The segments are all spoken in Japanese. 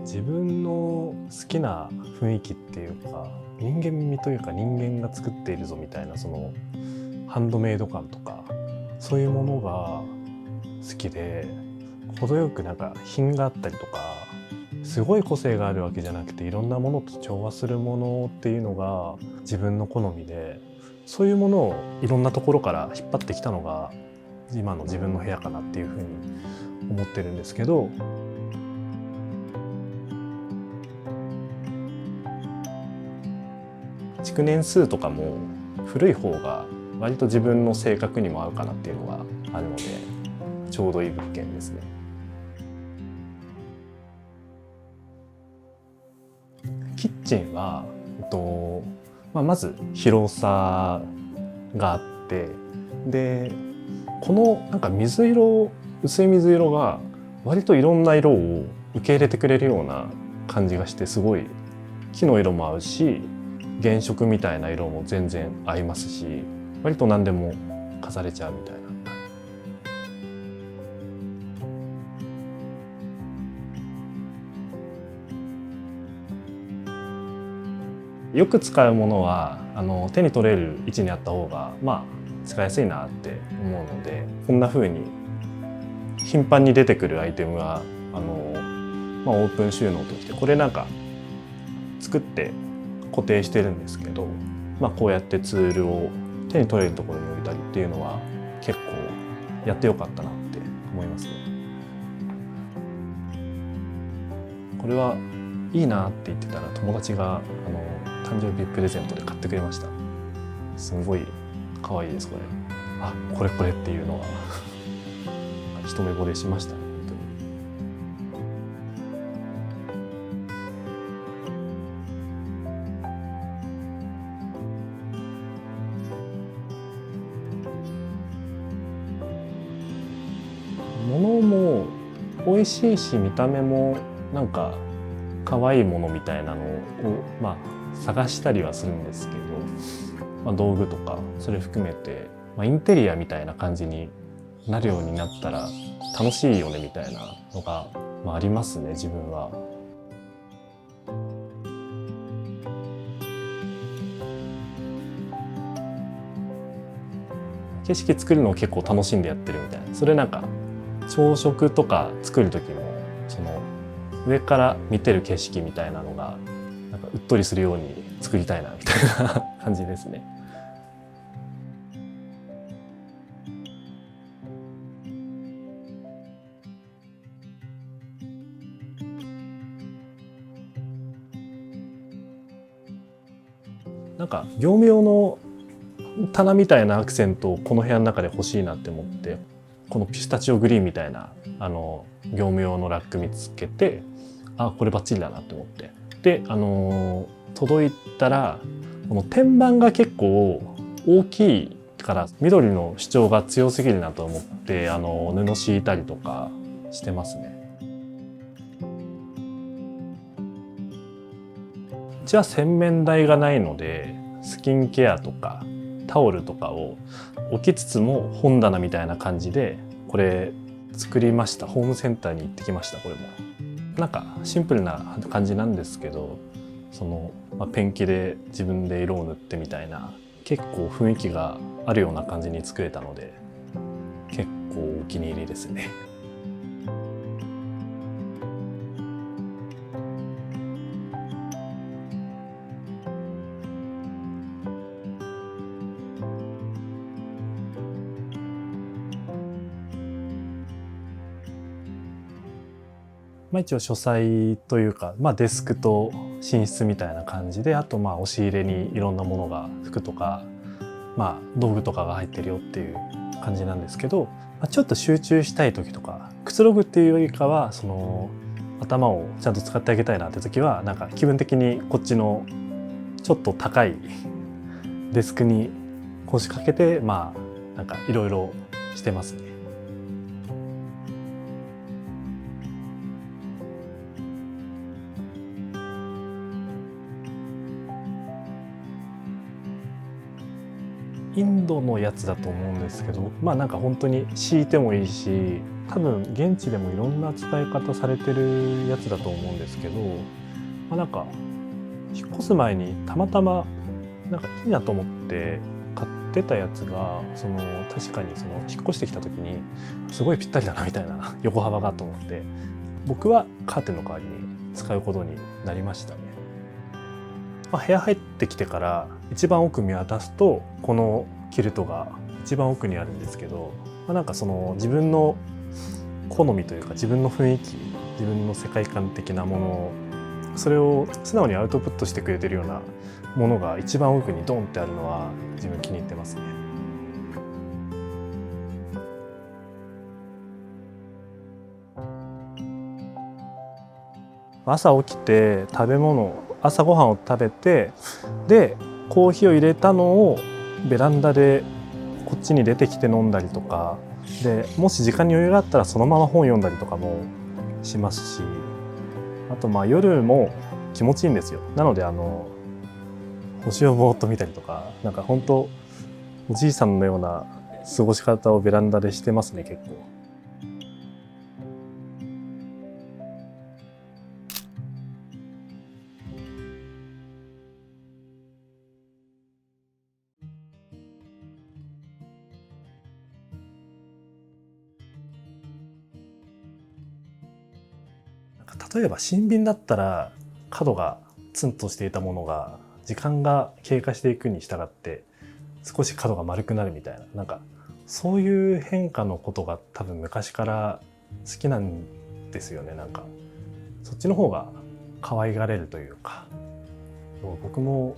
自分の好きな雰囲気っていうか、人間味というか、人間が作っているぞみたいな、そのハンドメイド感とか、そういうものが好きで、程よくなんか品があったりとか、すごい個性があるわけじゃなくて、いろんなものと調和するものっていうのが自分の好みで、そういうものをいろんなところから引っ張ってきたのが今の自分の部屋かなっていうふうに思ってるんですけど、築年数とかも古い方が割と自分の性格にも合うかなっていうのがあるので、ちょうどいい物件ですね。キッチンは、まず広さがあって、でこのなんか水色、薄い水色が割といろんな色を受け入れてくれるような感じがして、すごい木の色も合うし、原色みたいな色も全然合いますし、割と何でも飾れちゃうみたいな。よく使うものは手に取れる位置にあった方が使いやすいなって思うので、こんな風に頻繁に出てくるアイテムはオープン収納として、これなんか作って固定してるんですけど、こうやってツールを手に取れるところに置いたりっていうのは結構やってよかったなって思いますね。これはいいなって言ってたら、友達が誕生日プレゼントで買ってくれました。すごい可愛いです。これこれこれっていうのは一目惚れしましたね、本当に。物も美味しいし、見た目もなんか可愛いものみたいなのを探したりはするんですけど、道具とかそれ含めて、インテリアみたいな感じになるようになったら楽しいよねみたいなのが、ありますね、自分は。景色作るのを結構楽しんでやってるみたいな。それなんか朝食とか作る時も、その上から見てる景色みたいなのがなんかうっとりするように作りたいなみたいな感じですね。なんか業務用の棚みたいなアクセントをこの部屋の中で欲しいなって思って、このピスタチオグリーンみたいな業務用のラック見つけて、これバッチリだなって思って、で届いたら、この天板が結構大きいから緑の主張が強すぎるなと思って、布敷いたりとかしてますね。うちは洗面台がないので、スキンケアとかタオルとかを置きつつも本棚みたいな感じで、これ作りました。ホームセンターに行ってきました。これもなんかシンプルな感じなんですけど、その、ペンキで自分で色を塗ってみたいな、結構雰囲気があるような感じに作れたので、結構お気に入りですね。一応書斎というか、デスクと寝室みたいな感じで、あと押し入れにいろんなものが、服とか、道具とかが入ってるよっていう感じなんですけど、ちょっと集中したい時とか、くつろぐっていうよりかは、その頭をちゃんと使ってあげたいなって時は、なんか気分的にこっちのちょっと高いデスクに腰掛けて、なんかいろいろしてますね。インドのやつだと思うんですけど、なんか本当に敷いてもいいし、多分現地でもいろんな使い方されてるやつだと思うんですけど、なんか引っ越す前にたまたまなんかいいなと思って買ってたやつが、確かに引っ越してきた時にすごいぴったりだなみたいな横幅がと思って、僕はカーテンの代わりに使うことになりましたね。部屋入ってきてから一番奥見渡すとこのキルトが一番奥にあるんですけど、なんか自分の好みというか自分の雰囲気、自分の世界観的なもの、それを素直にアウトプットしてくれてるようなものが一番奥にドンってあるのは自分気に入ってますね。朝起きて朝ごはんを食べて、でコーヒーを入れたのをベランダでこっちに出てきて飲んだりとかで、もし時間に余裕があったらそのまま本読んだりとかもしますし、あと夜も気持ちいいんですよ。なので星をぼーっと見たりとか、なんか本当おじいさんのような過ごし方をベランダでしてますね、結構。例えば新品だったら角がツンとしていたものが時間が経過していくに従って少し角が丸くなるみたいな、なんかそういう変化のことが多分昔から好きなんですよね。なんかそっちの方が可愛がれるというか、僕も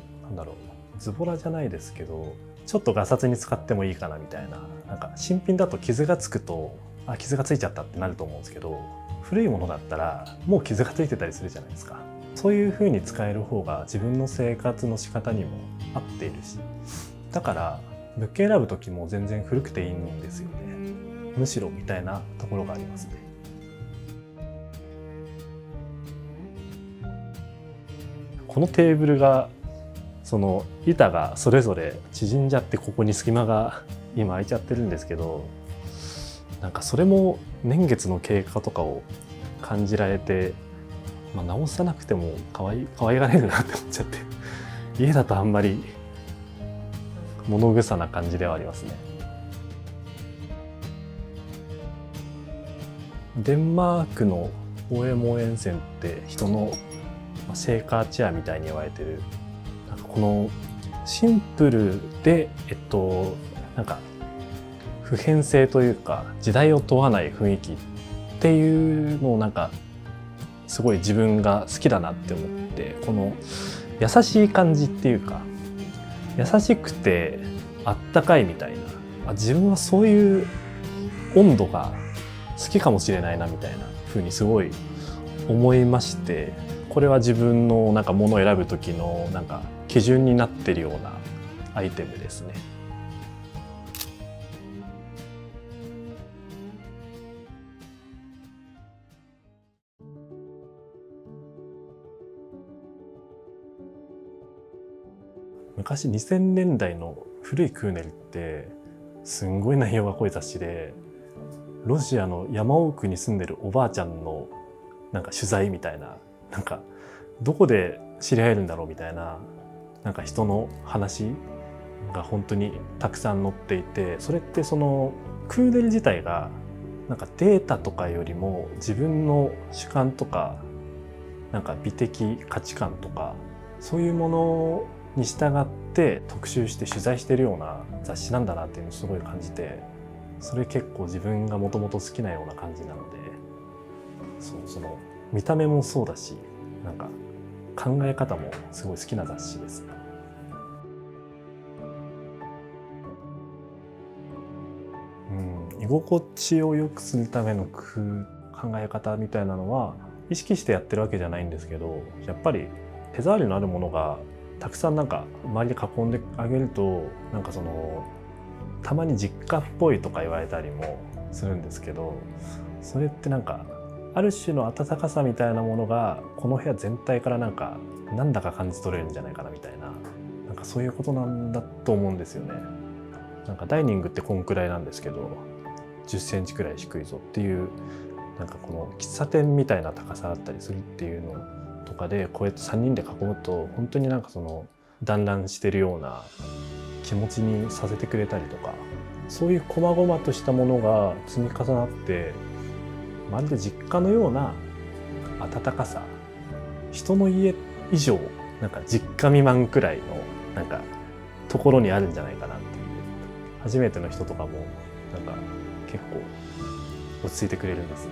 ズボラじゃないですけど、ちょっとガサツに使ってもいいかなみたいな、なんか新品だと傷がつくと傷がついちゃったってなると思うんですけど、古いものだったらもう傷がついてたりするじゃないですか。そういう風に使える方が自分の生活の仕方にも合っているし、だから物件選ぶ時も全然古くていいんですよね。むしろみたいなところがありますね。このテーブルが板がそれぞれ縮んじゃってここに隙間が今空いちゃってるんですけど、なんかそれも年月の経過とかを感じられて、直さなくても可愛がれるなって思っちゃって、家だとあんまり物臭な感じではありますね。デンマークのオエモエンセンって人のシェーカーチェアみたいに言われてる、なんかこのシンプルでなんか普遍性というか時代を問わない雰囲気っていうのをなんかすごい自分が好きだなって思って、この優しい感じっていうか、優しくてあったかいみたいな、自分はそういう温度が好きかもしれないなみたいな風にすごい思いまして、これは自分のなんか物を選ぶ時のなんか基準になってるようなアイテムですね。昔2000年代の古いクーネルってすんごい内容が濃い雑誌で、ロシアの山奥に住んでるおばあちゃんのなんか取材みたいな、なんかどこで知り合えるんだろうみたいな、なんか人の話が本当にたくさん載っていて、それってクーネル自体がなんかデータとかよりも自分の主観とかなんか美的価値観とかそういうものに従って特集して取材してるような雑誌なんだなっていうのをすごい感じて、それ結構自分がもともと好きなような感じなので、見た目もそうだし、なんか考え方もすごい好きな雑誌です。居心地を良くするための考え方みたいなのは意識してやってるわけじゃないんですけど、やっぱり手触りのあるものがたくさんなんか周りで囲んであげると、なんかたまに実家っぽいとか言われたりもするんですけど、それってなんかある種の温かさみたいなものがこの部屋全体からなんだか感じ取れるんじゃないかなみたいな、なんかそういうことなんだと思うんですよね。なんかダイニングってこんくらいなんですけど、10センチくらい低いぞっていう、なんかこの喫茶店みたいな高さだったりするっていうのとかで、こうやって3人で囲むと本当になんかその団らんしてるような気持ちにさせてくれたりとか、そういう細々としたものが積み重なって、まるで実家のような温かさ、人の家以上なんか実家未満くらいのなんかところにあるんじゃないかなっていう。初めての人とかもなんか結構落ち着いてくれるんです。